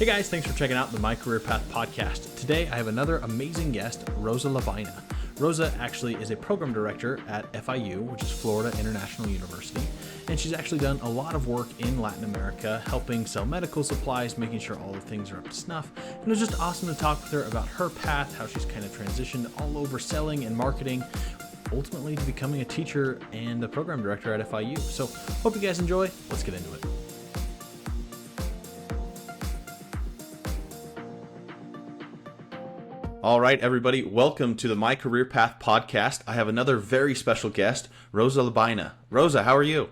Hey guys, thanks for checking out the My Career Path podcast. Today I have another amazing guest, Rosa Lobaina. Rosa actually is a program director at FIU, which is Florida International University, and she's actually done a lot of work in Latin America, helping sell medical supplies, making sure all the things are up to snuff. And it was just awesome to talk with her about her path, how she's kind of transitioned all over selling and marketing, ultimately to becoming a teacher and a program director at FIU. So hope you guys enjoy. Let's get into it. All right, everybody, welcome to the My Career Path podcast. I have another very special guest, Rosa Lobaina. Rosa, how are you?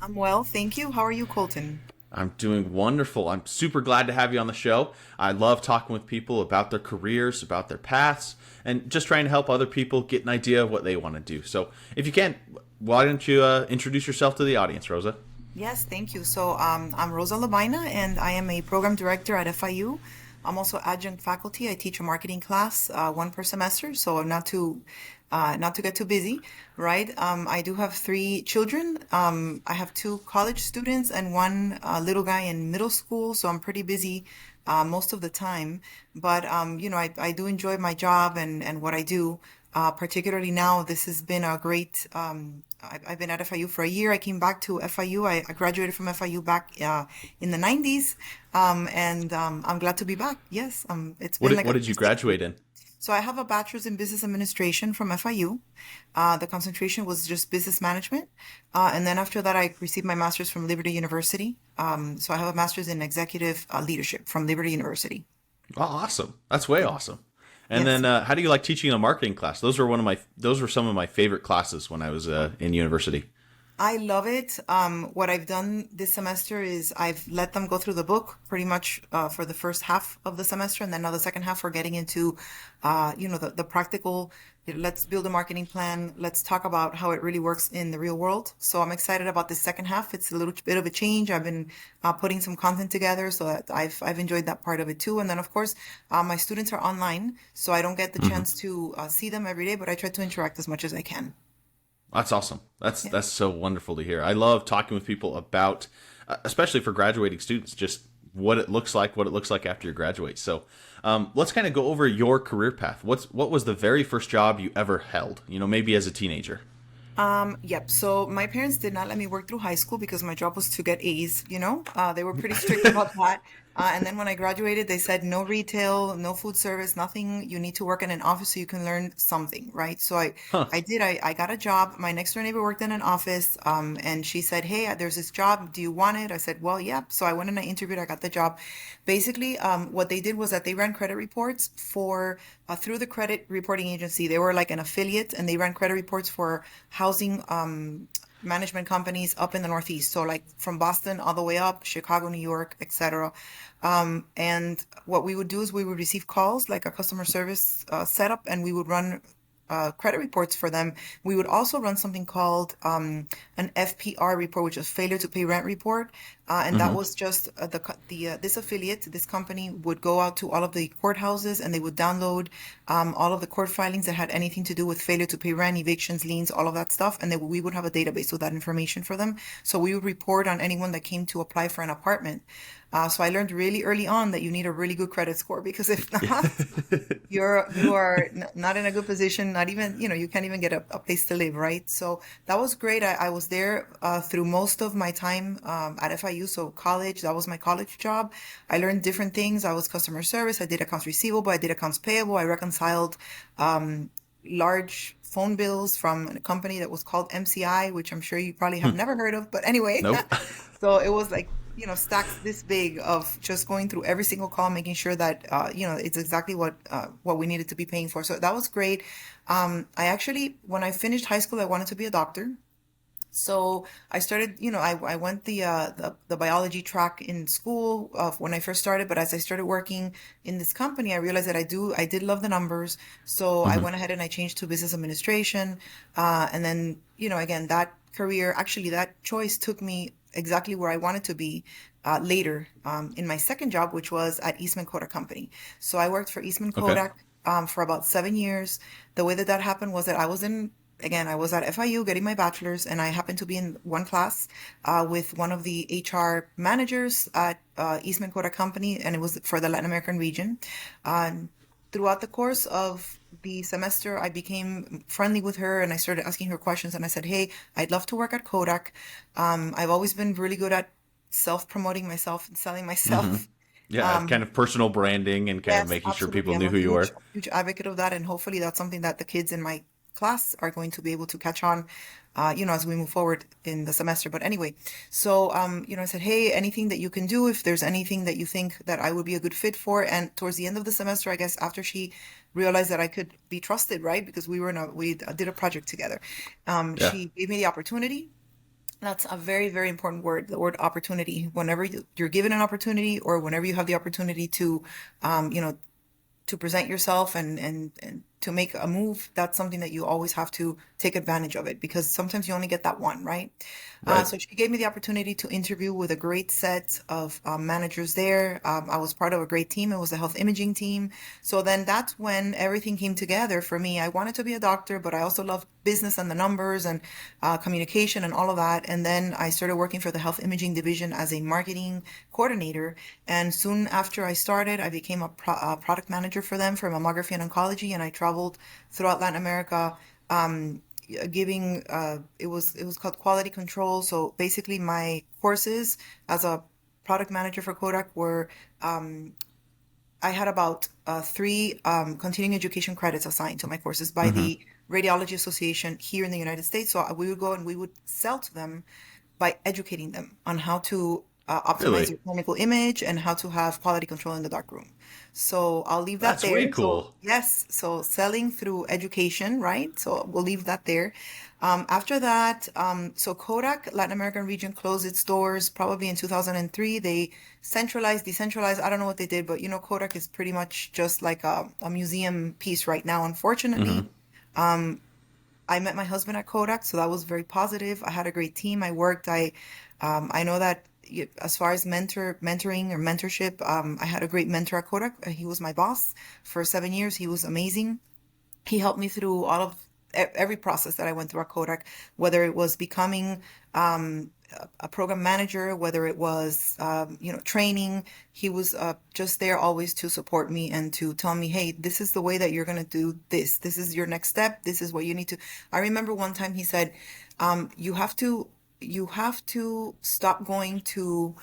I'm well, thank you. How are you, Colton? I'm doing wonderful. I'm super glad to have you on the show. I love talking with people about their careers, about their paths, and just trying to help other people get an idea of what they want to do. So if you can, why don't you introduce yourself to the audience, Rosa? Yes, thank you. So I'm Rosa Lobaina, and I am a program director at FIU. I'm also adjunct faculty. I teach a marketing class, one per semester, so not to get too busy, right? I do have three children. I have two college students and one little guy in middle school, so I'm pretty busy most of the time. But I do enjoy my job and what I do. Particularly now, this has been a great. I've been at FIU for a year. I came back to FIU. I graduated from FIU back in the 90s, and I'm glad to be back. Yes, it's been What did you graduate in? So I have a bachelor's in business administration from FIU. The concentration was just business management, and then after that, I received my master's from Liberty University. So I have a master's in executive leadership from Liberty University. Oh, awesome! That's way awesome. And Yes. then, how do you like teaching a marketing class? Those were some of my favorite classes when I was in university. I love it. What I've done this semester is I've let them go through the book pretty much for the first half of the semester, and then now the second half we're getting into, the practical. Let's build a marketing plan. Let's talk about how it really works in the real world. So I'm excited about this second half. It's a little bit of a change. I've been putting some content together, so that I've enjoyed that part of it too. And then of course, my students are online, so I don't get the chance to see them every day, but I try to interact as much as I can. That's awesome. That's so wonderful to hear. I love talking with people about, especially for graduating students, just what it looks like after you graduate. So let's kind of go over your career path. What was the very first job you ever held? Maybe as a teenager. Yep. So my parents did not let me work through high school because my job was to get A's, they were pretty strict about that. And then when I graduated, they said no retail, no food service, nothing. You need to work in an office so you can learn something, right? So Huh. I got a job. My next door neighbor worked in an office, and she said, "Hey, there's this job. Do you want it?" I said, "Well, yeah." So I went and I interviewed. I got the job. Basically, what they did was that they ran credit reports for through the credit reporting agency. They were like an affiliate, and they ran credit reports for housing management companies up in the Northeast. So like from Boston all the way up, Chicago, New York, etc. And what we would do is we would receive calls like a customer service setup, and we would run credit reports for them. We would also run something called an FPR report, which is failure to pay rent report, and that was just this affiliate, this company would go out to all of the courthouses and they would download all of the court filings that had anything to do with failure to pay rent, evictions, liens, all of that stuff, and then we would have a database with that information for them. So we would report on anyone that came to apply for an apartment. So I learned really early on that you need a really good credit score because if not, you are not in a good position. Not even you can't even get a place to live, right? So that was great. I was there through most of my time at FIU. So college, that was my college job. I learned different things. I was customer service. I did accounts receivable. I did accounts payable. I reconciled large phone bills from a company that was called MCI, which I'm sure you probably have never heard of. But anyway, Nope. so it was like, stacks this big of just going through every single call, making sure that, it's exactly what we needed to be paying for. So that was great. I actually, when I finished high school, I wanted to be a doctor. So I started, I went the biology track in school when I first started, but as I started working in this company, I realized that I did love the numbers. So I went ahead and I changed to business administration. And then, again, that career, actually that choice took me exactly where I wanted to be later in my second job, which was at Eastman Kodak Company. So I worked for Eastman Okay. Kodak for about 7 years. The way that happened was that I was at FIU getting my bachelor's, and I happened to be in one class with one of the HR managers at Eastman Kodak Company, and it was for the Latin American region. Um, Throughout the course of the semester, I became friendly with her and I started asking her questions. And I said, "Hey, I'd love to work at Kodak. I've always been really good at self-promoting myself and selling Hmm. myself." Yeah, kind Um, of personal branding and kind of Yes, making sure absolutely. people I'm knew a who you huge, were. huge advocate of that, and hopefully that's something that the kids in my class are going to be able to catch on, as we move forward in the semester. But anyway, so I said, hey, anything that you can do, if there's anything that you think that I would be a good fit for, and towards the end of the semester, I guess after she realized that I could be trusted, right? Because we did a project together. Yeah, She gave me the opportunity. That's a very, very important word, the word opportunity. Whenever you're given an opportunity or whenever you have the opportunity to, um, you know, to present yourself and to make a move, that's something that you always have to take advantage of it because sometimes you only get that one, right? right. So she gave me the opportunity to interview with a great set of managers there. I was part of a great team. It was a health imaging team. So then that's when everything came together for me. I wanted to be a doctor, but I also loved business and the numbers and communication and all of that. And then I started working for the health imaging division as a marketing coordinator. And soon after I started, I became a product manager for them for mammography and oncology. And I traveled throughout Latin America, giving it was called quality control. So basically, my courses as a product manager for Kodak were I had about three continuing education credits assigned to my courses by Hmm. the Radiology Association here in the United States. So we would go and we would sell to them by educating them on how to optimize Really? their clinical image and how to have quality control in the darkroom. So I'll leave that That's way there. So cool. yes, so selling through education, right? So we'll leave that there. After that, so Kodak Latin American region closed its doors probably in 2003. They centralized, decentralized. I don't know what they did, but Kodak is pretty much just like a museum piece right now, unfortunately. Hmm. I met my husband at Kodak, so that was very positive. I had a great team. I know that as far as mentoring or mentorship, I had a great mentor at Kodak. He was my boss for 7 years. He was amazing. He helped me through all of every process that I went through at Kodak, whether it was becoming a program manager, whether it was training. He was just there always to support me and to tell me, hey, this is the way that you're going to do this. This is your next step. This is what you need to. I remember one time he said, you have to stop going to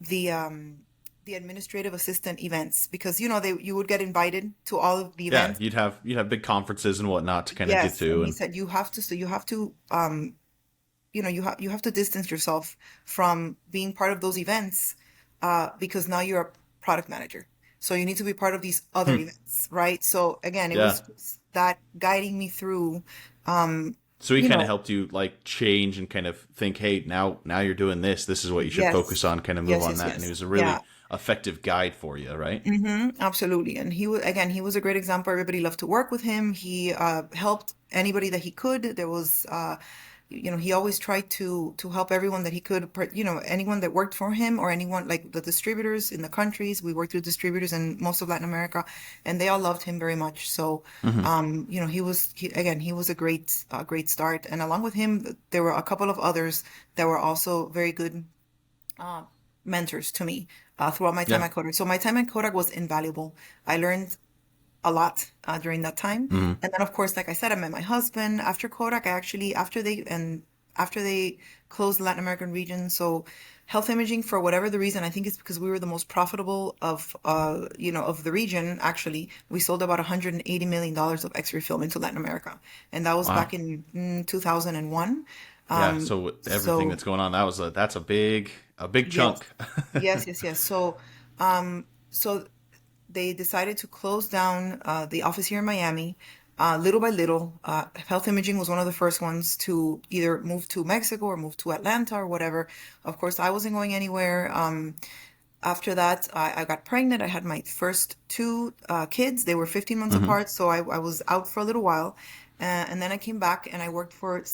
the administrative assistant events because you would get invited to all of the Yeah, events. you'd have big conferences and whatnot to kind of get Yes, and to, he and said you have to distance yourself from being part of those events because now you're a product manager. So you need to be part of these other hmm, events, right? So again, it yeah. was just that guiding me through um, So he you kind of know, helped you like change and kind of think, hey, now you're doing this. This is what you should focus yes, on. Kind of move yes, on yes, that, and he yes. was a Yeah. really effective guide for you, right? Absolutely. And he was a great example. Everybody loved to work with him. He helped anybody that he could. There was he always tried to help everyone that he could, anyone that worked for him or anyone like the distributors in the countries. We worked with distributors in most of Latin America, and they all loved him very much. So, Hmm. he was a great start. And along with him, there were a couple of others that were also very good uh, mentors to me throughout my time Yeah. at Kodak. So my time at Kodak was invaluable. I learned a lot during that time. Hmm. And then, of course, like I said, I met my husband after Kodak. I actually, after they closed the Latin American region, so health imaging, for whatever the reason, I think it's because we were the most profitable of the region. Actually, we sold about $180 million of X-ray film into Latin America, and that was Wow. back in 2001. Yeah. Um, So with everything so that's going on, that's a big yes, chunk. yes, yes, yes. So they decided to close down the office here in Miami. Little by little, health imaging was one of the first ones to either move to Mexico or move to Atlanta or whatever. Of course, I wasn't going anywhere. After that, I got pregnant. I had my first two kids. They were 15 months Hmm. apart, so I was out for a little while. And then I came back and I worked for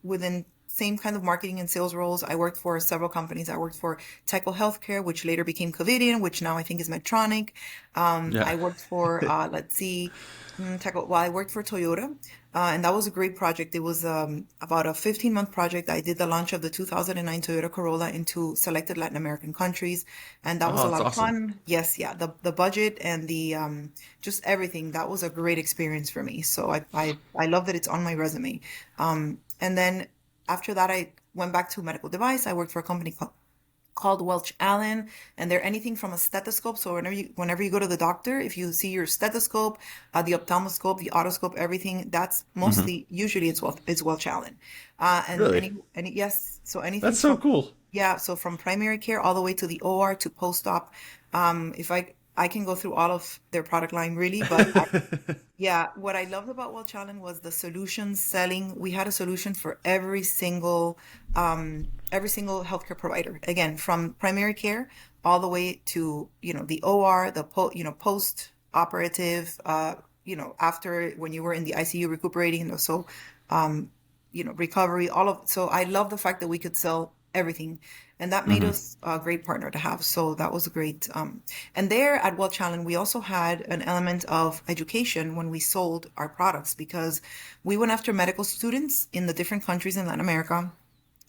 within same kind of marketing and sales roles. I worked for several companies. I worked for Tyco Healthcare, which later became Covidien, which now I think is Medtronic. Yeah. I worked for, let's see, well, I worked for Toyota, and that was a great project. It was about a 15-month project. I did the launch of the 2009 Toyota Corolla into selected Latin American countries, and that was Oh, a that's lot of awesome. fun. Yes, yeah, the budget and the just everything. That was a great experience for me. So I love that it's on my resume. And then after that, I went back to medical device. I worked for a company called Welch Allen, and they're anything from a stethoscope. So whenever you go to the doctor, if you see your stethoscope, the ophthalmoscope, the otoscope, everything, that's Hmm. mostly usually it's Welch Allen, and Really? yes, so anything That's so from cool. yeah, so from primary care all the way to the OR to post-op. If I can go through all of their product line really, but yeah, what I loved about Well Challenge was the solution selling. We had a solution for every single healthcare provider. Again, from primary care all the way to, the OR, post operative, after when you were in the ICU recuperating, so recovery, all of so I love the fact that we could sell everything. And that made Hmm. us a great partner to have. So that was a great and there at Well Challenge, we also had an element of education when we sold our products because we went after medical students in the different countries in Latin America.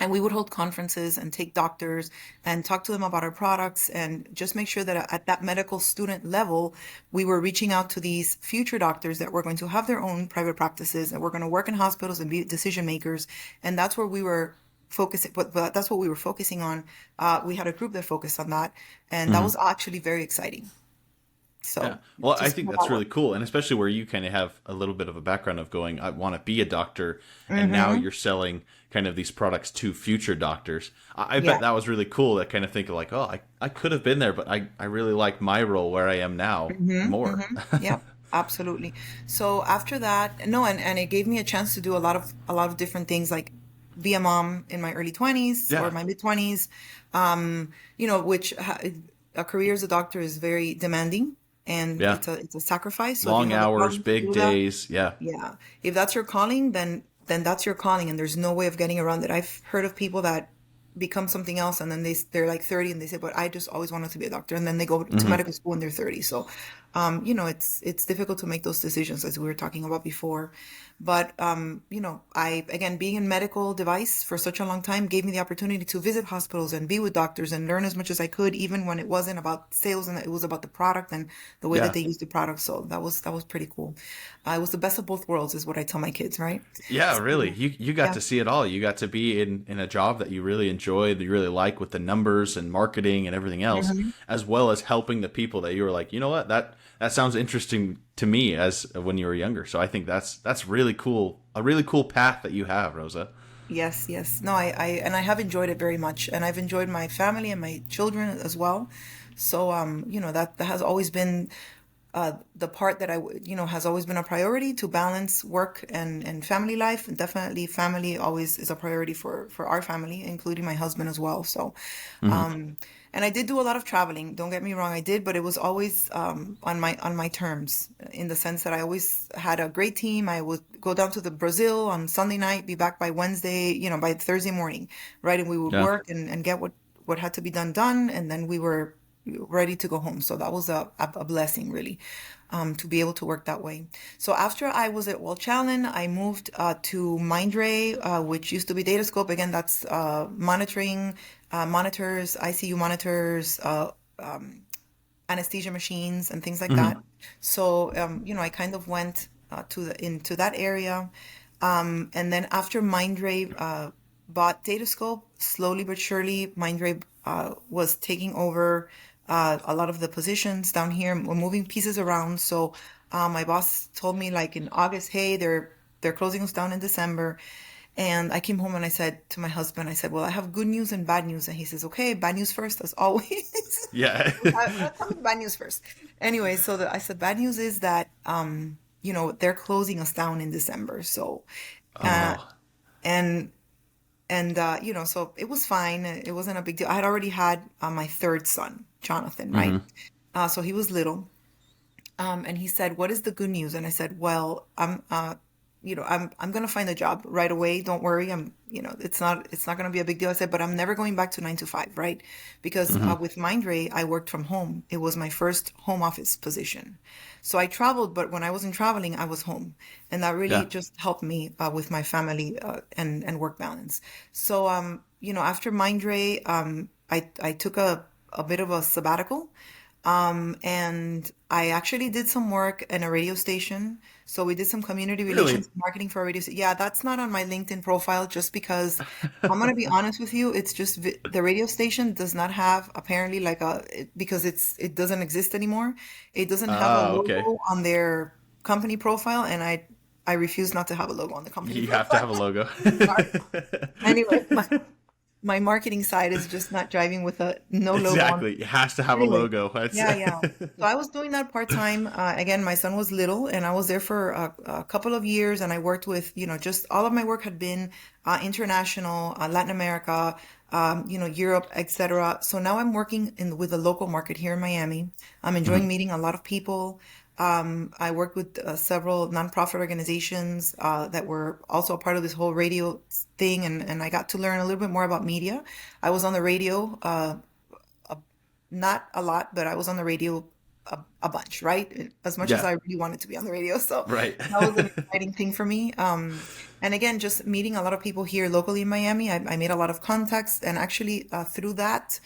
And we would hold conferences and take doctors and talk to them about our products and just make sure that at that medical student level, we were reaching out to these future doctors that were going to have their own private practices and were going to work in hospitals and be decision makers. And that's where we were focusing, but that's what we were focusing on. We had a group that focused on that, and that Hmm. was actually very exciting. Yeah. So Well, I just think how that's that really worked. cool. And especially where you kind of have a little bit of a background of going, I want to be a doctor. And now Mm-hmm. you're selling kind of these products to future doctors. I bet Yeah. that was really cool. That kind of think of like, oh, I could have been there, but I really like my role where I am now Mm-hmm. more. Mm-hmm. Yeah. Absolutely. So after that, no, and it gave me a chance to do a lot of different things, like be a mom in my early 20s or Yeah. my mid 20s. Which a career as a doctor is very demanding and Yeah. it's a sacrifice. So if you Long have the hours, calling to big do that, days. Yeah. yeah. If that's your calling, then that's your calling and there's no way of getting around it. I've heard of people that become something else and then they're like 30 and they say, but I just always wanted to be a doctor. And then they go to Hmm. medical school when they're 30. So, it's difficult to make those decisions as we were talking about before. But, I, again, being in medical device for such a long time gave me the opportunity to visit hospitals and be with doctors and learn as much as I could, even when it wasn't about sales and it was about the product and the way that Yeah. they use the product. So that was pretty cool. It was the best of both worlds is what I tell my kids, right? Yeah, really. So, You got yeah. to see it all. You got to be in a job that you really enjoy, that you really like with the numbers and marketing and everything else, Hmm. as well as helping the people that you were like, you know what, that sounds interesting to me as when you were younger. So I think that's really cool. A really cool path that you have, Rosa. Yes, yes. No, I have enjoyed it very much, and I've enjoyed my family and my children as well. So, that has always been the part that has always been a priority to balance work and family life. And definitely, family always is a priority for our family, including my husband as well. So, Hmm. um, and I did do a lot of traveling. Don't get me wrong, I did, but it was always on my terms, in the sense that I always had a great team. I would go down to the Brazil on Sunday night, be back by Wednesday, by Thursday morning, right? And we would Yeah. work and get what had to be done, and then we were ready to go home. So that was a blessing, really, to be able to work that way. So after I was at Well Challenge, I moved to Mindray, which used to be Datascope. Again, that's monitoring, monitors, ICU monitors, anesthesia machines, and things like that. Hmm. So, I kind of went into that area. And then after Mindray bought Datascope, slowly but surely, Mindray was taking over a lot of the positions down here. We're moving pieces around. So my boss told me like in August, hey, they're closing us down in December. And I came home and I said to my husband, I said, well, I have good news and bad news. And he says, okay, bad news first, as always. Yeah. Let's come with bad news first. Anyway, so I said, bad news is that, they're closing us down in December. So, uh, Oh. and so it was fine. It wasn't a big deal. I had already had my third son, Jonathan, right? Hmm. So he was little. And he said, what is the good news? And I said, well, I'm gonna find a job right away. Don't worry. It's not gonna be a big deal. I said, but I'm never going back to 9 to 5, right? Because Hmm. with Mindray, I worked from home. It was my first home office position. So I traveled, but when I wasn't traveling, I was home, and that really Yeah. just helped me with my family and work balance. So after Mindray, I took a bit of a sabbatical. And I actually did some work in a radio station. So we did some community Really? relations marketing for a radio station. Yeah, that's not on my LinkedIn profile just because I'm gonna be honest with you. It's just the radio station does not have apparently like because it doesn't exist anymore. It doesn't have a Ah, okay. logo on their company profile, and I refuse not to have a logo on the company You have to profile. have a logo. Sorry. Anyway, my marketing side is just not driving with a no logo on. Exactly. It has to have a Anyway, logo. That's yeah, yeah. So I was doing that part time. Again, my son was little, and I was there for a couple of years, and I worked with, just all of my work had been international, Latin America, Europe, etc. So now I'm working with the local market here in Miami. I'm enjoying Mhm. meeting a lot of people. I worked with several nonprofit organizations that were also a part of this whole radio thing, and I got to learn a little bit more about media. I was on the radio. Not a lot, but I was on the radio a bunch, right? As much as Yeah. I really wanted to be on the radio. So Right. that was an exciting thing for me. And again, just meeting a lot of people here locally in Miami, I made a lot of contacts. And actually, through that,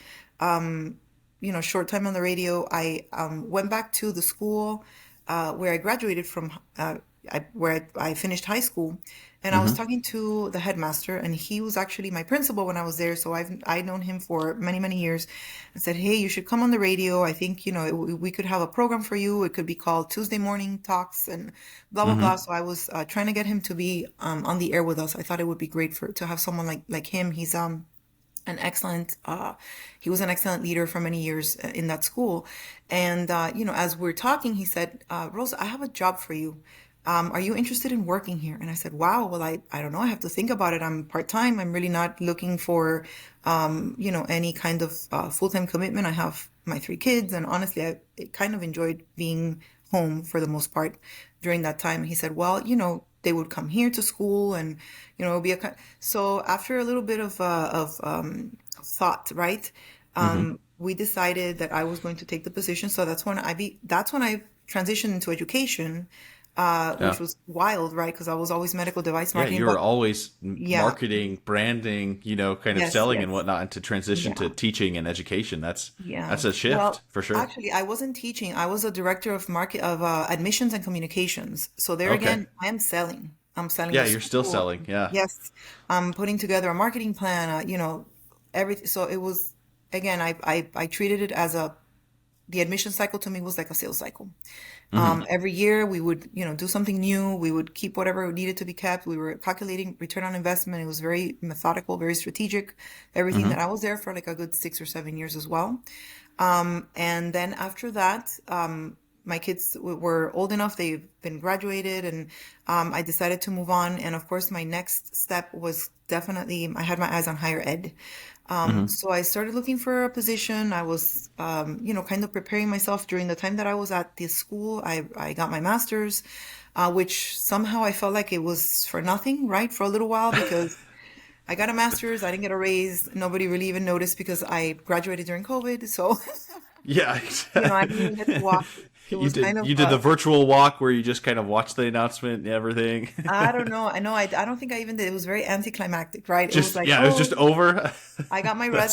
short time on the radio, I went back to the school where I graduated from, where I finished high school. And I was Hmm. talking to the headmaster, and he was actually my principal when I was there. So I'd known him for many, many years. I said, "Hey, you should come on the radio. I think, we could have a program for you. It could be called Tuesday Morning Talks and blah, blah, blah." Hmm. So I was trying to get him to be on the air with us. I thought it would be great to have someone like him. He's an excellent he was an excellent leader for many years in that school. And as we're talking, he said, "Rosa, I have a job for you. Are you interested in working here?" And I said, "Wow, well, I don't know, I have to think about it. I'm part-time. I'm really not looking for any kind of full-time commitment. I have my 3 kids, and honestly, I kind of enjoyed being home for the most part during that time." He said, "Well, they would come here to school, and it'll be so after a little bit of thought, right? Hmm. We decided that I was going to take the position. So that's when I transitioned into education, which Yeah. was wild, right? Because I was always medical device Yeah. marketing, You were but always yeah, marketing, branding, kind of yes, selling and yes, whatnot, and to transition to yeah. teaching and education. That's Yeah. a shift Well, for sure. actually, I wasn't teaching. I was a director of admissions and communications. So there Okay. again, I am selling. I'm selling Yeah. the You're still school. selling. Yeah. Yes, I'm putting together a marketing plan. Everything. So it was again. I treated it as the admission cycle to me was like a sales cycle. Hmm. Every year we would, do something new. We would keep whatever needed to be kept. We were calculating return on investment. It was very methodical, very strategic. Everything that Hmm. I was there for like a good 6 or 7 years as well. And then after that, my kids were old enough, they've been graduated, and I decided to move on. And of course, my next step was definitely, I had my eyes on higher ed. Hmm. So I started looking for a position. I was, kind of preparing myself during the time that I was at this school. I got my master's, which somehow I felt like it was for nothing, right? For a little while, because I got a master's, I didn't get a raise. Nobody really even noticed because I graduated during COVID. So, Yeah. I didn't even get to walk. It You was did. kind of, You did the virtual walk where you just kind of watch the announcement and everything. I don't know. I know. I don't think I even did. It was very anticlimactic, right? It was Just like, yeah, it was oh, just over. That's I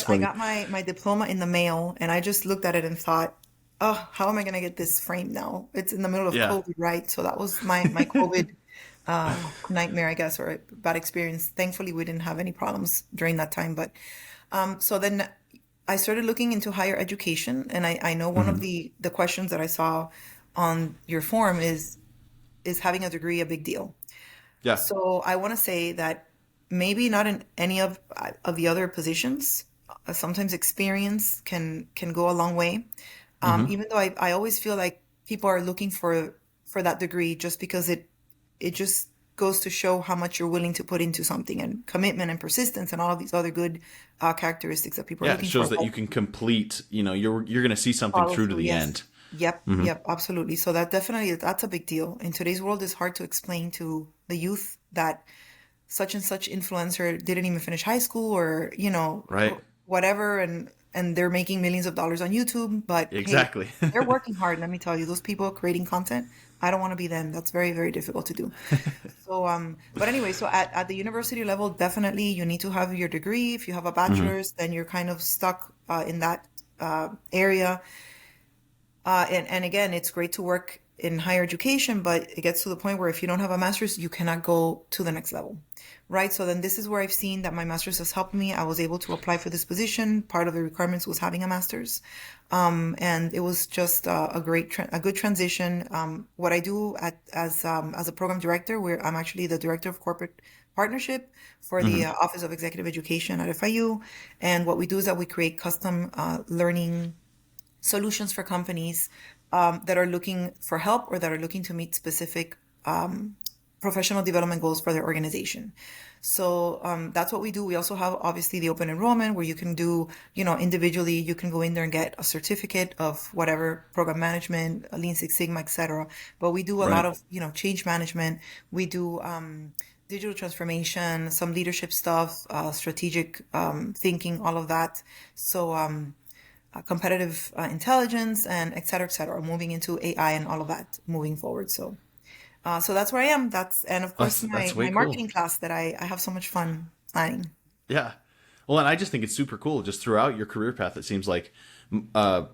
funny. got my diploma in the mail, and I just looked at it and thought, oh, how am I gonna get this framed now? It's in the middle of Yeah. COVID, right? So that was my COVID nightmare, I guess, or a bad experience. Thankfully, we didn't have any problems during that time. But so then I started looking into higher education, and I know one of Hmm. the questions that I saw on your form is having a degree a big deal? Yeah. So I want to say that maybe not in any of the other positions. Sometimes experience can go a long way. Hmm. Even though I always feel like people are looking for that degree just because it just goes to show how much you're willing to put into something and commitment and persistence and all of these other good characteristics that people are Yeah. It looking for. shows that But you can complete. You're going to see something follow through to through, the yes. end. Yep, yep, absolutely. So that definitely that's a big deal. In today's world, it's hard to explain to the youth that such and such influencer didn't even finish high school or, Right. whatever, and they're making millions of dollars on YouTube, but hey, Exactly. they're working hard. Let me tell you, those people creating content, I don't want to be them. That's very, very difficult to do. So, but anyway, so at the university level, definitely you need to have your degree. If you have a Hmm. bachelor's, then you're kind of stuck in that area. And again, it's great to work in higher education, but it gets to the point where if you don't have a master's, you cannot go to the next level, right? So then this is where I've seen that my master's has helped me. I was able to apply for this position. Part of the requirements was having a master's, and it was just a good transition. What I do as a program director, where I'm actually the director of corporate partnership for the Hmm. Office of Executive Education at FIU, and what we do is that we create custom learning solutions for companies that are looking for help or that are looking to meet specific professional development goals for their organization. So that's what we do. We also have obviously the open enrollment where you can do, individually, you can go in there and get a certificate of whatever program management, Lean Six Sigma, etc. But we do a lot Right. of, change management. We do digital transformation, some leadership stuff, strategic thinking, all of that. So competitive intelligence and et cetera, moving into AI and all of that moving forward. So that's where I am. And of course That's way my cool. marketing class that I have so much fun planning. Yeah. Well, and I just think it's super cool. Just throughout your career path, it seems like, uh,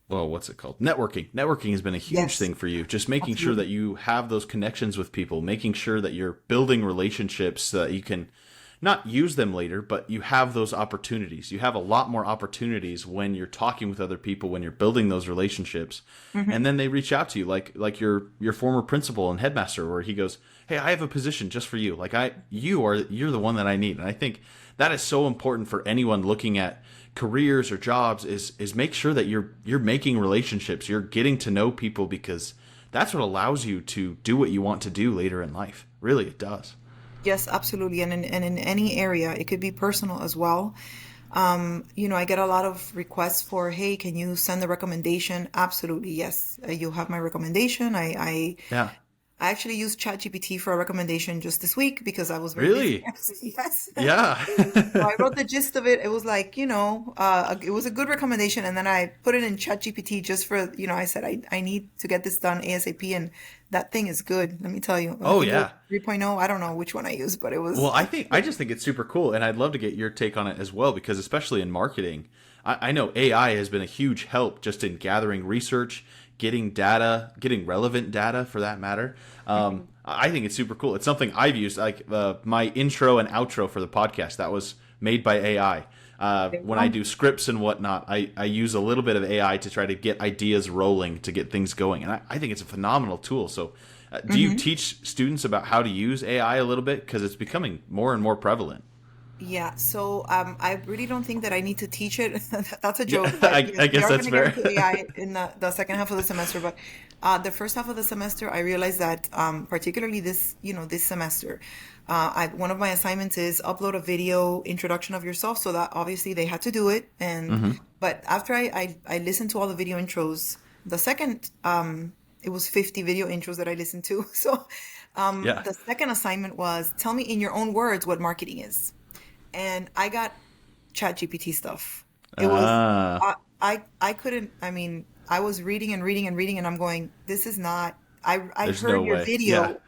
well, what's it called? Networking. Networking has been a huge Yes, thing for you. Just making sure that absolutely. you have those connections with people, making sure that you're building relationships so that you can not use them later, but you have those opportunities. You have a lot more opportunities when you're talking with other people, when you're building those relationships, and Hmm. then they reach out to you, like your former principal and headmaster, where he goes, "Hey, I have a position just for you. Like you're the one that I need." And I think that is so important for anyone looking at careers or jobs is make sure that you're making relationships, you're getting to know people because that's what allows you to do what you want to do later in life. Really, it does. Yes, absolutely. And in any area, it could be personal as well. I get a lot of requests for, hey, can you send a recommendation? Absolutely, yes. You have my recommendation. Yeah. I actually used ChatGPT for a recommendation just this week because I was very busy. Really? Yes. Yeah. So I wrote the gist of it. It was like, it was a good recommendation. And then I put it in ChatGPT just for, I said, I need to get this done ASAP. And that thing is good. Let me tell you. I Oh think it was yeah. 3.0. I don't know which one I used, but it Well, was I just think it's super cool, and I'd love to get your take on it as well because especially in marketing, I know AI has been a huge help just in gathering research, getting data, getting relevant data for that matter. Mhm. I think it's super cool. It's something I've used, like my intro and outro for the podcast that was made by AI. There you When I go. do scripts and whatnot, I use a little bit of AI to try to get ideas rolling to get things going, and I think it's a phenomenal tool. So do you Hmm. teach students about how to use AI a little bit because it's becoming more and more prevalent? Yeah, so I really don't think that I need to teach it. That's a Yeah, joke, but yes, I we guess are going that's to get fair. into AI in the second half of the semester. But the first half of the semester, I realized that particularly this semester, one of my assignments is upload a video introduction of yourself. So that obviously they had to do it. Hmm. But after I listened to all the video intros, the second it was 50 video intros that I listened to. So Yeah. the second assignment was tell me in your own words what marketing is, and I got chat GPT stuff. It was Ah, I couldn't, I mean, I was reading and reading and reading and I'm going, this is not I there's heard no your way. Yeah. video.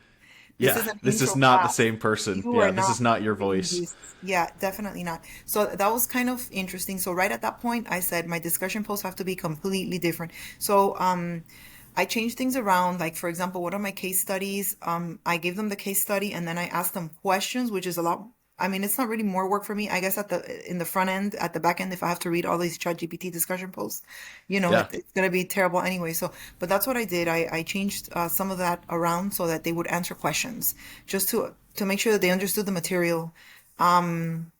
This Yeah. is an This is intro not the class. same person. You are Yeah. This not is not your reading voice. this. Yeah, definitely not. So that was kind of interesting. So right at that point, I said my discussion posts have to be completely different. So I changed things around. Like for example, one of my case studies, I gave them the case study and then I asked them questions, which is a lot. I mean, it's not really more work for me. I guess in the front end, at the back end, if I have to read all these ChatGPT discussion posts, Yeah. it's gonna be terrible anyway. So, but that's what I did. I changed some of that around so that they would answer questions, just to make sure that they understood the material. And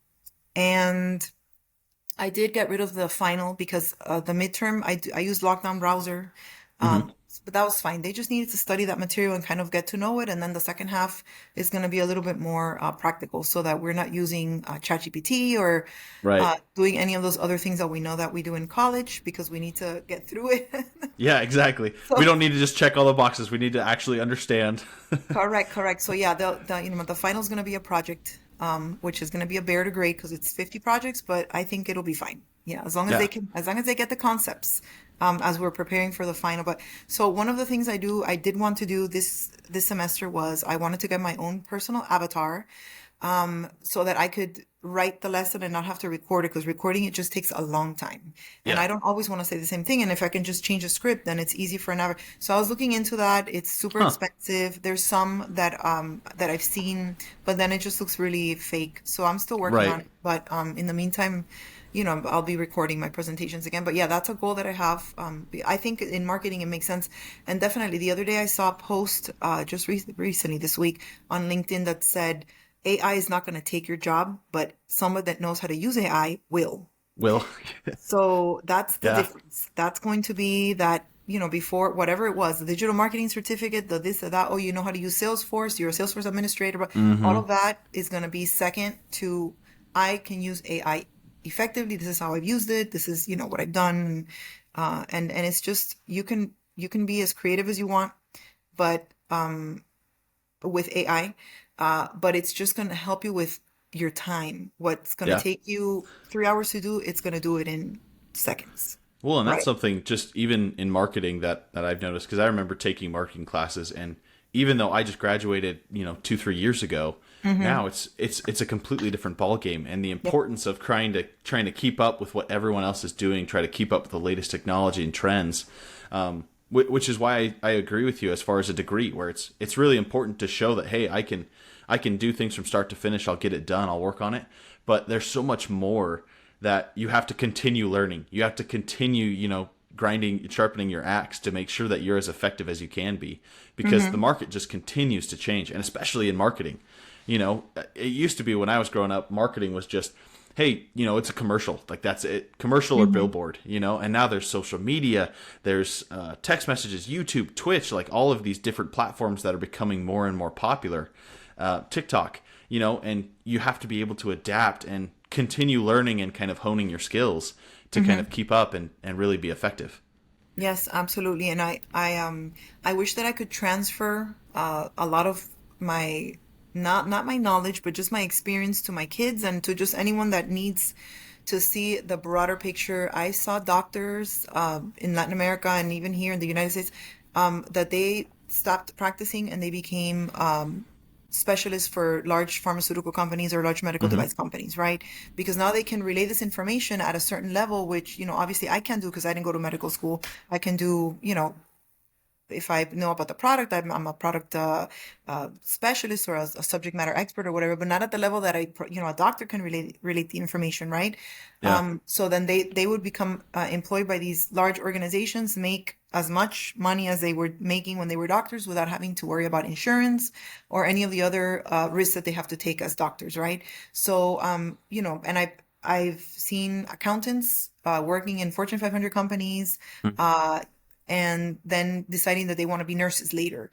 I did get rid of the final because the midterm I used Lockdown Browser. Hmm. but that was fine. They just needed to study that material and kind of get to know it. And then the second half is going to be a little bit more practical so that we're not using ChatGPT or Right. doing any of those other things that we know that we do in college because we need to get through it. Yeah, exactly. We So don't need to just check all the boxes. We need to actually understand. correct, correct. So yeah, the final is going to be a project, which is going to be a bear to grade because it's 50 projects, but I think it'll be fine. Yeah, as long as Yeah. as long as they get the concepts, as we're preparing for the final. But so one of the things I did want to do this semester was I wanted to get my own personal avatar, so that I could write the lesson and not have to record it because recording it just takes a long time. And Yeah. I don't always want to say the same thing. And if I can just change the script, then it's easy for another. So I was looking into that. It's super Huh. expensive. There's some that I've seen, but then it just looks really fake. So I'm still working on Right. it. But in the meantime, I'll be recording my presentations again. But yeah, that's a goal that I have. I think in marketing it makes sense. And definitely the other day I saw a post just recently this week on LinkedIn that said AI is not going to take your job, but someone that knows how to use AI will. Will. So that's the Yeah. difference. That's going to be that, before whatever it was, the digital marketing certificate, the this, the that, oh, you know how to use Salesforce, you're a Salesforce administrator, but all Mm-hmm. of that is going to be second to I can use AI effectively. This is how I've used it. This is, what I've done. And it's just you can be as creative as you want, but with AI, but it's just going to help you with your time. What's going to Yeah. take you 3 hours to do, it's going to do it in seconds. Well, and that's Right. something just even in marketing that I've noticed because I remember taking marketing classes, and even though I just graduated, 2, 3 years ago, Mm-hmm. now it's a completely different ball game, and the Yep. importance of trying to keep up with what everyone else is doing, try to keep up with the latest technology and trends. Which is why I agree with you as far as a degree, where it's really important to show that hey, I can do things from start to finish. I'll get it done. I'll work on it. But there's so much more that you have to continue learning. You have to continue, grinding, sharpening your axe to make sure that you're as effective as you can be, because the Mm-hmm. market just continues to change, and especially in marketing. It used to be when I was growing up, marketing was just, hey, it's a commercial, like that's it, commercial or Mm-hmm. billboard, and now there's social media, there's text messages, YouTube, Twitch, like all of these different platforms that are becoming more and more popular, TikTok, and you have to be able to adapt and continue learning and kind of honing your skills to kind Mm-hmm. of keep up and really be effective. Yes, absolutely. And I wish that I could transfer a lot of my not my knowledge, but just my experience to my kids and to just anyone that needs to see the broader picture. I saw doctors in Latin America and even here in the United States that they stopped practicing and they became specialists for large pharmaceutical companies or large medical Hmm. device companies, right? Because now they can relay this information at a certain level, which, obviously I can't do because I didn't go to medical school. I can do, if I know about the product, I'm a product specialist or a subject matter expert or whatever, but not at the level that a doctor can relate the information, right? Yeah. So then they would become employed by these large organizations, make as much money as they were making when they were doctors without having to worry about insurance or any of the other risks that they have to take as doctors, right? So, and I've seen accountants working in Fortune 500 companies, Mhm. uh, and then deciding that they want to be nurses later.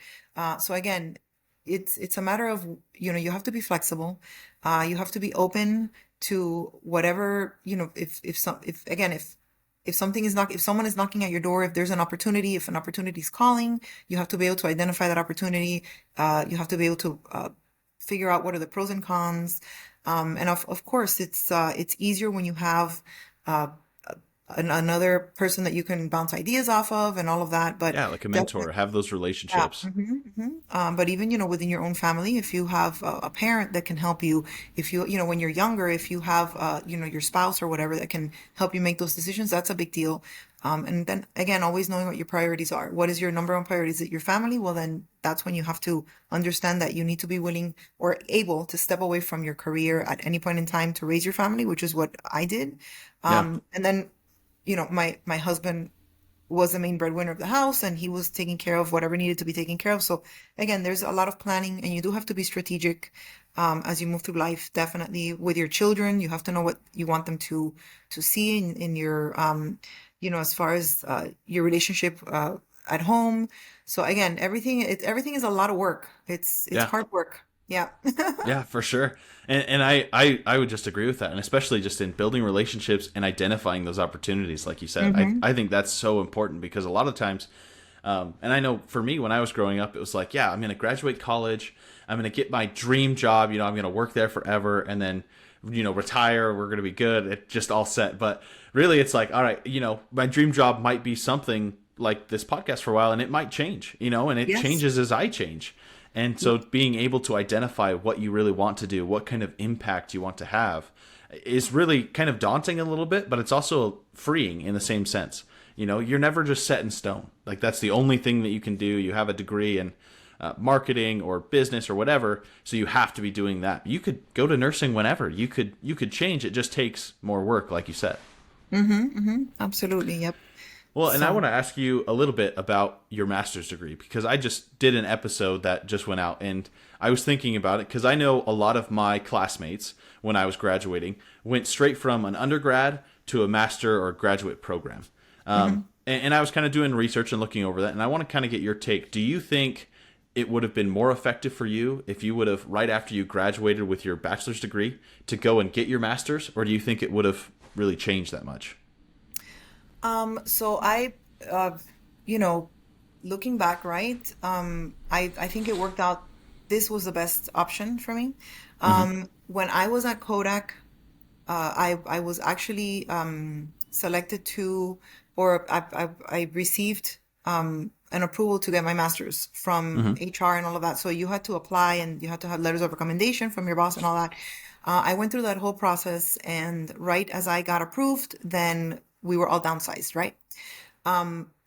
So again, it's a matter of you have to be flexible, you have to be open to whatever if something is not if someone is knocking at your door, if there's an opportunity, if an opportunity is calling, you have to be able to identify that opportunity. You have to be able to figure out what are the pros and cons. And of course, it's easier when you have uh, another person that you can bounce ideas off of and all of that. But Yeah, like a definitely, mentor, have those yeah. relationships. But even, within your own family, if you have a parent that can help you, if when you're younger, if you have, your spouse or whatever that can help you make those decisions, that's a big deal. And then again, always knowing what your priorities are. What is your number one priority? Is it your family? Well, then that's when you have to understand that you need to be willing or able to step away from your career at any point in time to raise your family, which is what I did. Yeah. And then, my husband was the main breadwinner of the house and he was taking care of whatever needed to be taken care of. So again, there's a lot of planning and you do have to be strategic as you move through life. Definitely with your children, you have to know what you want them to see in your as far as your relationship at home. So again, everything is a lot of work. It's Yeah. hard work. Yeah. Yeah, for sure. And I would just agree with that. And especially just in building relationships and identifying those opportunities, like you said, Hmm. I think that's so important because a lot of times, and I know for me, when I was growing up, it was like, yeah, I'm going to graduate college. I'm going to get my dream job. I'm going to work there forever and then, retire. We're going to be good. It's just all set. But really, it's like, all right, my dream job might be something like this podcast for a while and it might change, and it Yes. changes as I change. And so being able to identify what you really want to do, what kind of impact you want to have, is really kind of daunting a little bit, but it's also freeing in the same sense. You're never just set in stone. Like that's the only thing that you can do. You have a degree in marketing or business or whatever, so you have to be doing that. You could go to nursing whenever. You could change. It just takes more work, like you said. Absolutely. Yep. Well, and I So, want to ask you a little bit about your master's degree because I just did an episode that just went out and I was thinking about it because I know a lot of my classmates when I was graduating went straight from an undergrad to a master or graduate program. mhm. And I was kind of doing research and looking over that, and I want to kind of get your take. Do you think it would have been more effective for you if you would have, right after you graduated with your bachelor's degree, to go and get your master's, or do you think it would have really changed that much? So uh, you know, looking back, right? I think it worked out. This was the best option for me. Hmm. When I was at Kodak, I was actually selected to, or I received an approval to get my master's from Hmm. HR and all of that. So you had to apply and you had to have letters of recommendation from your boss and all that. I went through that whole process, and right as I got approved, then we were all downsized, right?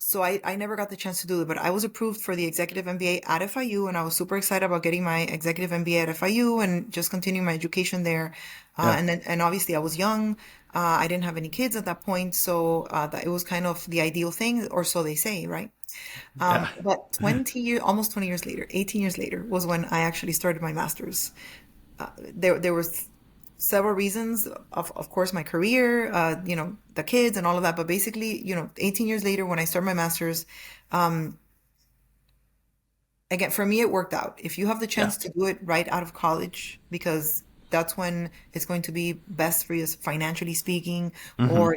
So I never got the chance to do it, but I was approved for the executive MBA at FIU, and I was super excited about getting my executive MBA at FIU and just continuing my education there. Yeah. And obviously I was young. I didn't have any kids at that point, so that it was kind of the ideal thing, or so they say, right? Yeah. But almost 20 years later, 18 years later, was when I actually started my master's. There was several reasons, of course, my career, the kids and all of that, but basically, 18 years later when I started my master's, again, for me it worked out. If you have the Yeah. chance to do it right out of college, because that's when it's going to be best for you financially speaking, Hmm. or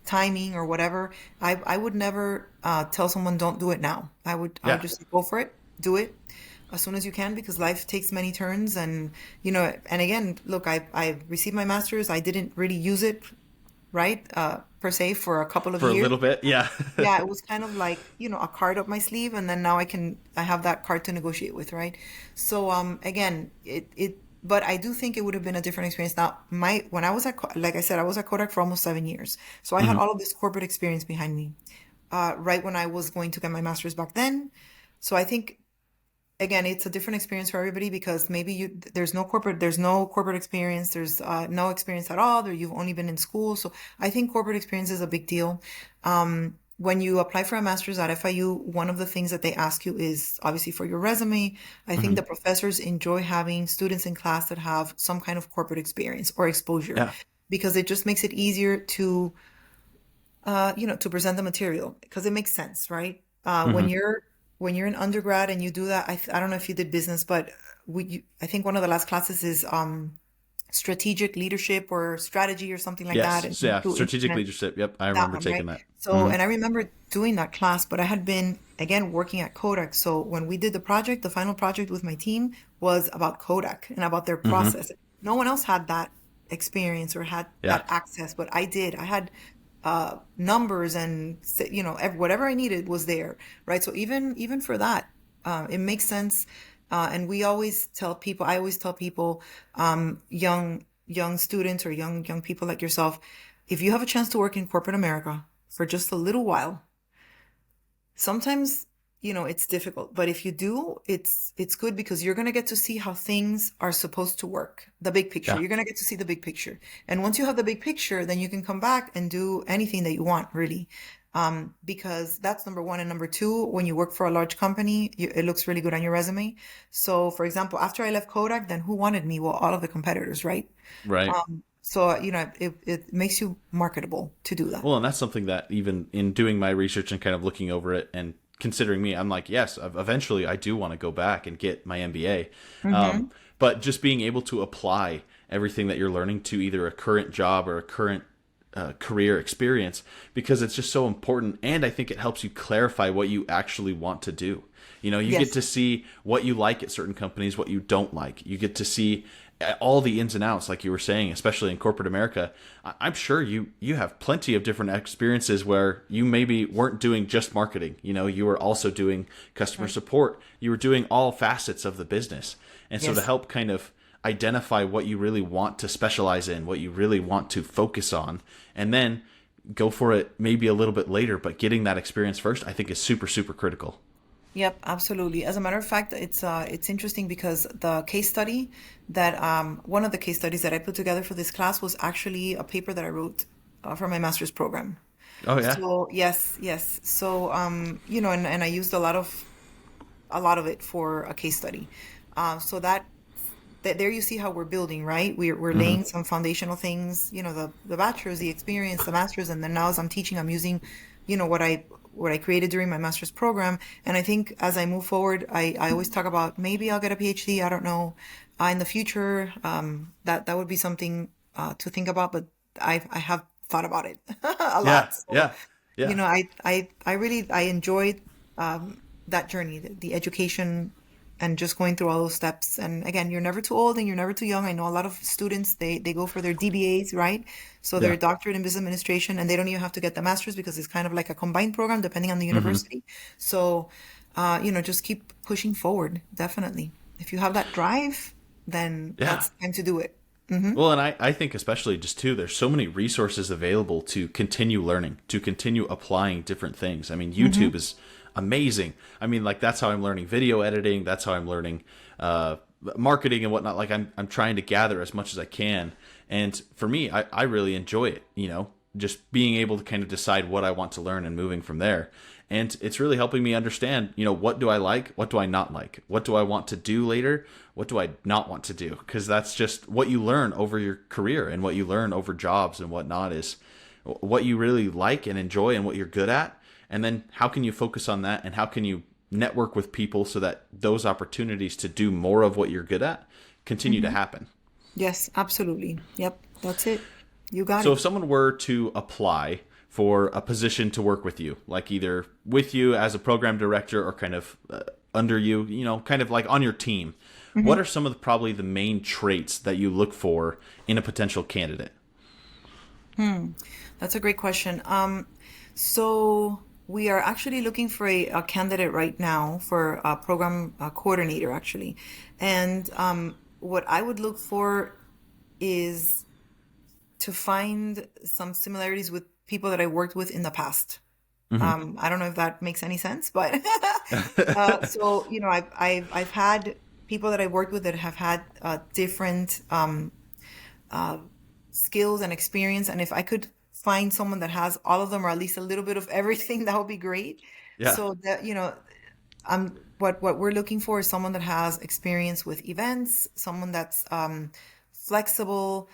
timing or whatever. I would never tell someone don't do it now. I would Yeah. just say, go for it, do it as soon as you can, because life takes many turns. And and again, look, I received my master's. I didn't really use it, right, per se, for a couple of For a years. little bit. Yeah. Yeah, it was kind of like, a card up my sleeve, and then now I have that card to negotiate with, right? So again, but I do think it would have been a different experience. Now, when I was like I said, I was at Kodak for almost 7 years. So I had Hmm. all of this corporate experience behind me, right when I was going to get my master's back then. So I think, again, it's a different experience for everybody, because maybe there's no corporate experience, there's no experience at all, or you've only been in school. So I think corporate experience is a big deal. When you apply for a master's at FIU, one of the things that they ask you is obviously for your resume. I think Hmm. the professors enjoy having students in class that have some kind of corporate experience or exposure, Yeah. because it just makes it easier to present the material, because it makes sense, right? Hmm. When you're an undergrad and you do that, I don't know if you did business, but I think one of the last classes is strategic leadership or strategy or something like Yes. that, and So, yeah. to Strategic implement leadership. Yep. I that remember one, taking right? that. So, Hmm. and I remember doing that class, but I had been, again, working at Kodak. So when we did the project, the final project with my team was about Kodak and about their Hmm. process. No one else had that experience or had Yeah. that access, but I did. I had numbers, and whatever I needed was there, right? So even for that, it makes sense. And I always tell people, young students or young people like yourself, if you have a chance to work in corporate America for just a little while, sometimes it's difficult, but if you do, it's good, because you're going to get to see how things are supposed to work, the big picture. Yeah. You're going to get to see the big picture, and once you have the big picture, then you can come back and do anything that you want, really. Because that's number one. And number two, when you work for a large company, it looks really good on your resume. So for example, after I left Kodak, then who wanted me? Well, all of the competitors, right? Right. So, it makes you marketable to do that. Well, and that's something that even in doing my research and kind of looking over it and considering me, I'm like, yes, eventually I do want to go back and get my MBA. Mm-hmm. But just being able to apply everything that you're learning to either a current job or a current career experience, because it's just so important. And I think it helps you clarify what you actually want to do. You get Yes. to see what you like at certain companies, what you don't like. You get to see all the ins and outs, like you were saying, especially in corporate America. I'm sure you have plenty of different experiences where you maybe weren't doing just marketing. You were also doing customer Right. support. You were doing all facets of the business. And so to Yes. help kind of identify what you really want to specialize in, what you really want to focus on, and then go for it maybe a little bit later, but getting that experience first, I think is super, super critical. Yep, absolutely. As a matter of fact, it's interesting because the case study that one of the case studies that I put together for this class was actually a paper that I wrote for my master's program. Oh yeah. So yes, yes. So and I used a lot of it for a case study. So that there you see how we're building, right? We're Hmm. laying some foundational things, the bachelor's, the experience, the master's, and then now as I'm teaching, I'm using, what I created during my master's program. And I think as I move forward, I always talk about maybe I'll get a PhD. I don't know, in the future. That would be something to think about, but I have thought about it a Yeah. lot. So, Yeah. Yeah. I enjoyed that journey, the education, and just going through all those steps. And again, you're never too old and you're never too young. I know a lot of students, they go for their DBAs, right? So Yeah. their doctorate in business administration, and they don't even have to get the master's because it's kind of like a combined program depending on the Hmm. university. So, just keep pushing forward, definitely. If you have that drive, then Yeah. that's the time to do it. Hmm. Well, and I think especially just too, there's so many resources available to continue learning, to continue applying different things. I mean, YouTube Hmm. is amazing. I mean, like that's how I'm learning video editing. That's how I'm learning marketing and whatnot. Like I'm trying to gather as much as I can. And for me, I really enjoy it, just being able to kind of decide what I want to learn and moving from there. And it's really helping me understand, what do I like? What do I not like? What do I want to do later? What do I not want to do? Because that's just what you learn over your career and what you learn over jobs and whatnot is what you really like and enjoy and what you're good at. And then how can you focus on that and how can you network with people so that those opportunities to do more of what you're good at continue to Hmm. happen. Yes, absolutely. Yep, that's it. You got So it. if someone were to apply for a position to work with you, like either with you as a program director or kind of under you, kind of like on your team, what are Hmm. some of probably the main traits that you look for in a potential candidate? That's a great question. So we are actually looking for a candidate right now for a program coordinator, actually. And what I would look for is to find some similarities with people that I worked with in the past. Hmm. I don't know if that makes any sense, but so I've had people that I worked with that have had different skills and experience. And if I could find someone that has all of them or at least a little bit of everything, that would be great. Yeah. So that, what we're looking for is someone that has experience with events, someone that's flexible,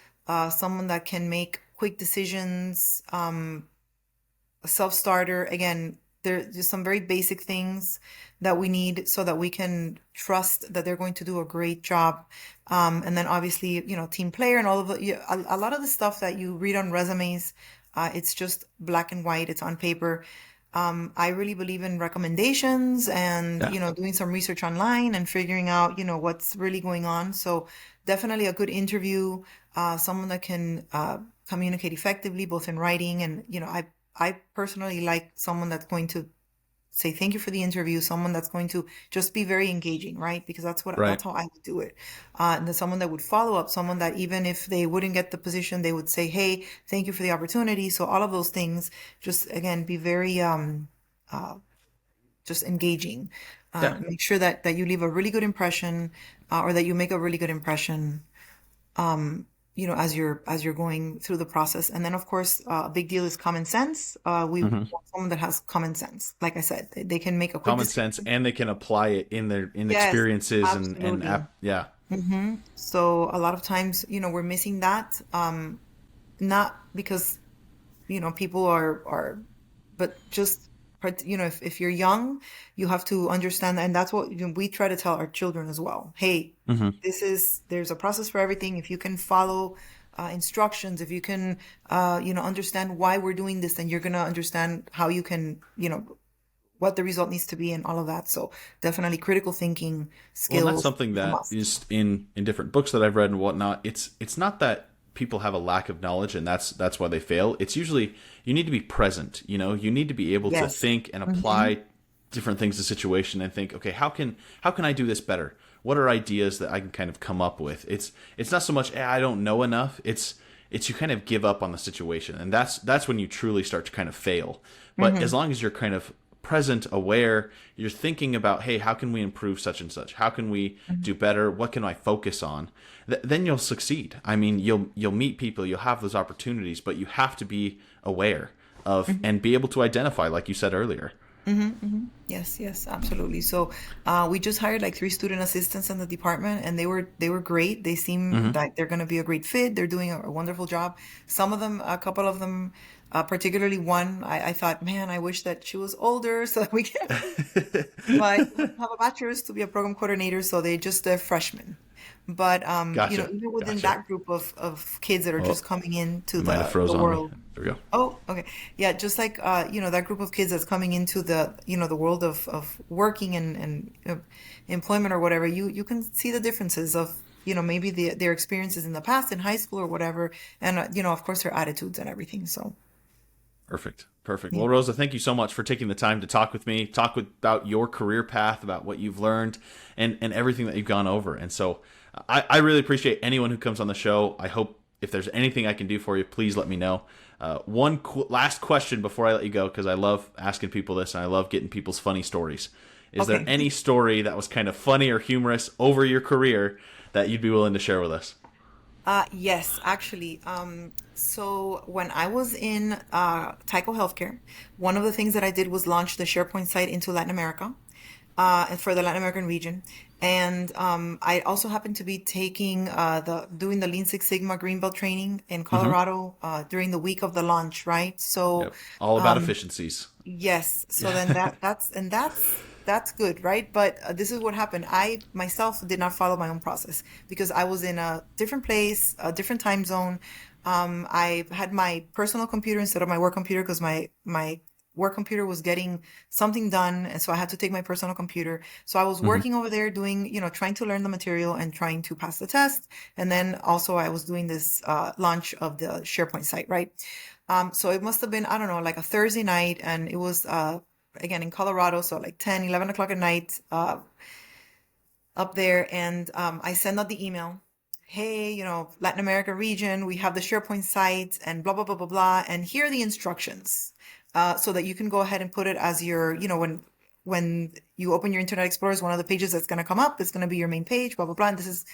someone that can make quick decisions, a self-starter. Again, there's just some very basic things that we need so that we can trust that they're going to do a great job. And then obviously, team player and all of the, yeah, a lot of the stuff that you read on resumes, it's just black and white, it's on paper. I really believe in recommendations and, Yeah. doing some research online and figuring out, what's really going on. So definitely a good interview, someone that can communicate effectively, both in writing and, I personally like someone that's going to say thank you for the interview, someone that's going to just be very engaging, right? Because Right. that's how I would do it. And then someone that would follow up, someone that even if they wouldn't get the position, they would say, "Hey, thank you for the opportunity." So all of those things, just again, be very just engaging. Yeah. Make sure that you leave a really good impression, or that you make a really good impression as you're going through the process. And then, of course, a big deal is common sense. We Hmm. want someone that has common sense. Like I said, they can make a quick Common sense, decision. and they can apply it in their in Yes, experiences and absolutely. app. Yeah. So a lot of times, we're missing that. not because, people are, but just, if you're young, you have to understand that. And that's what we try to tell our children as well. Hey, there's a process for everything. If you can follow instructions, if you can, understand why we're doing this, then you're going to understand how you can, what the result needs to be and all of that. So definitely critical thinking Well, and that's skills something is a that must. is in different books that I've read and whatnot. It's not that people have a lack of knowledge and that's why they fail. It's usually you need to be present. You need to be able to Yes. think and Hmm. apply different things to situation and think, okay, how can I do this better? What are ideas that I can kind of come up with? It's not so much I don't know enough. It's you kind of give up on the situation, and that's when you truly start to kind of fail. But as Hmm. long as you're kind of present, aware, you're thinking about, hey, how can we improve such and such? How can we do better? What can I focus on? Then you'll succeed. I mean, you'll meet people, you'll have those opportunities, but you have to be aware of Hmm. and be able to identify, like you said earlier. Hmm. Hmm. Yes, yes, absolutely. So, we just hired like three student assistants in the department, and they were great. They seem Hmm. like they're going to be a great fit. They're doing a wonderful job. Some of them, a couple of them, particularly one, I thought, man, I wish that she was older so that we can. But you have to have a bachelor's to be a program coordinator, so they're just a freshman. But Gotcha. even within Gotcha. that group of kids that are just Oh, coming into you might have the froze on me. world. There we go. Oh, okay. Yeah, just like that group of kids that's coming into the world of working and employment or whatever, you can see the differences of, maybe their experiences in the past in high school or whatever, and of course their attitudes and everything. So, Perfect. Perfect. yeah. Well, Rosa, thank you so much for taking the time to talk with me, about your career path, about what you've learned, and everything that you've gone over. And so I really appreciate anyone who comes on the show. I hope if there's anything I can do for you, please let me know. One last question before I let you go, because I love asking people this and I love getting people's funny stories. Is there Okay. any story that was kind of funny or humorous over your career that you'd be willing to share with us? Yes, actually. So when I was in Tyco Healthcare, one of the things that I did was launch the SharePoint site into Latin America, and for the Latin American region. And I also happened to be doing the Lean Six Sigma Green Belt training in Hmm. Colorado during the week of the launch, right? So Yep. All about um, efficiencies. yes. So then Yeah. that's good, right? But this is what happened. I myself did not follow my own process because I was in a different place, a different time zone. I had my personal computer instead of my work computer because my work computer was getting something done, and so I had to take my personal computer. So I was Hmm. working over there doing, trying to learn the material and trying to pass the test. And then also I was doing this launch of the SharePoint site, right? So it must have been, I don't know, like a Thursday night, and it was again in Colorado, so like 10, 11 o'clock at night up there. And I send out the email. Hey, Latin America region, we have the SharePoint site and blah, blah, blah, blah, blah. And here are the instructions so that you can go ahead and put it as your, when you open your Internet Explorer, one of the pages that's going to come up, it's going to be your main page, blah, blah, blah. And this is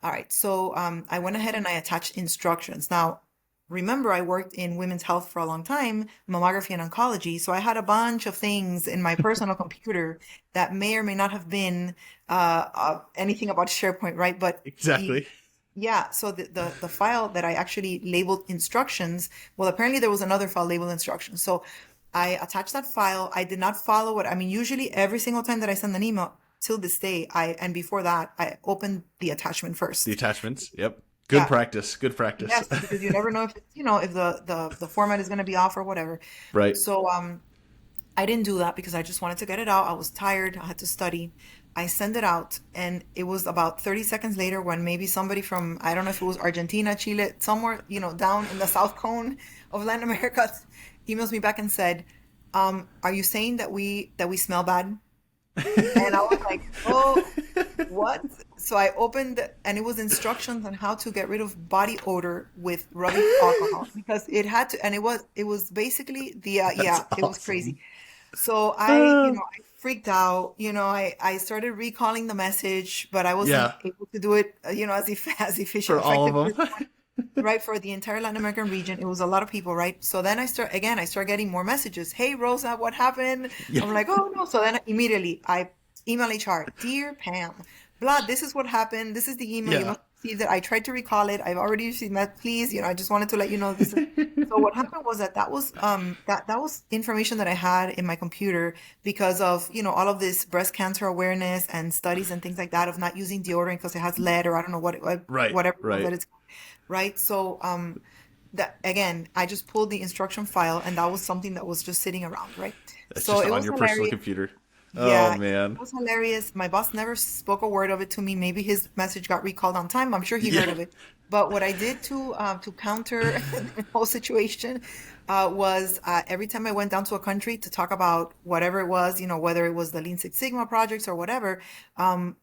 all right. So I went ahead and I attached instructions. Now, remember, I worked in women's health for a long time, mammography and oncology. So I had a bunch of things in my personal computer that may or may not have been anything about SharePoint, right? But Exactly. yeah, so the file that I actually labeled instructions, well, apparently there was another file labeled instructions. So I attached that file. I did not follow it. I mean, usually every single time that I send an email till this day, and before that, I opened the attachment The first. attachments. Yep. Good Yeah, practice. Good practice. yes, because you never know if if the format is going to be off or whatever. Right. So I didn't do that because I just wanted to get it out. I was tired. I had to study. I sent it out, and it was about 30 seconds later when maybe somebody from, I don't know if it was Argentina, Chile, somewhere, down in the South Cone of Latin America, emails me back and said, "Are you saying that we smell bad?" And I was like, "Oh, what?" So I opened, and it was instructions on how to get rid of body odor with rubbing alcohol because it had to, and it was basically That's it was crazy. awesome. So Uh, I freaked out. I started recalling the message, but I wasn't yeah. able to do it, as For all effective of as them. one, right? For the entire Latin American region, it was a lot of people, right? So then I start getting more messages. Hey, Rosa, what happened? Yeah. I'm like, oh no. So then immediately I email HR, dear Pam, blah, this is what happened. This is the email. You Yeah. must received it. I tried to recall it. I've already received that. Please, I just wanted to let you know this. So what happened was that was that was information that I had in my computer because of, all of this breast cancer awareness and studies and things like that of not using deodorant because it has lead or I don't know Right, whatever it was right. that it's right. So that again, I just pulled the instruction file and that was something that was just sitting around, right? That's So just it on was your personal hilarious. computer. Oh Yeah, it man. was hilarious. My boss never spoke a word of it to me. Maybe his message got recalled on time. I'm sure he Yeah. heard of it. But what I did to counter the whole situation was every time I went down to a country to talk about whatever it was, whether it was the Lean Six Sigma projects or whatever,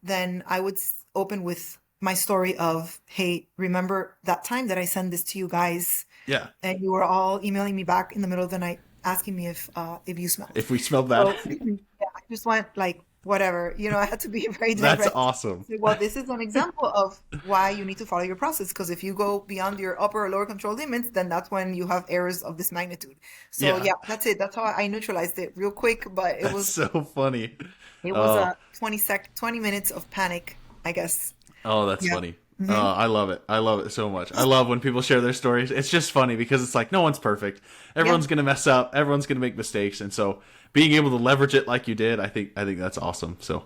then I would open with my story of, hey, remember that time that I sent this to you guys, Yeah. and you were all emailing me back in the middle of the night asking me if you smelled. If we smelled bad. So yeah, I just went like whatever, I had to be very That's direct. awesome. Say, well, this is an example of why you need to follow your process because if you go beyond your upper or lower control limits, then that's when you have errors of this magnitude. So Yeah. yeah, that's it. That's how I neutralized it real quick, but it That's was so funny. it was Oh, a 20 minutes of panic, I guess. oh, that's Yeah. funny. Oh, Hmm. I love it. I love it so much. I love when people share their stories. It's just funny because it's like no one's perfect. Yeah. Everyone's gonna mess up. Everyone's gonna make mistakes, and so being able to leverage it like you did, I think that's awesome. So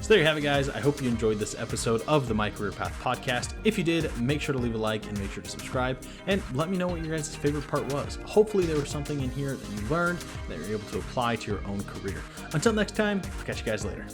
there you have it, guys. I hope you enjoyed this episode of the My Career Path podcast. If you did, make sure to leave a like and make sure to subscribe, and let me know what your guys' favorite part was. Hopefully, there was something in here that you learned that you're able to apply to your own career. Until next time, I'll catch you guys later.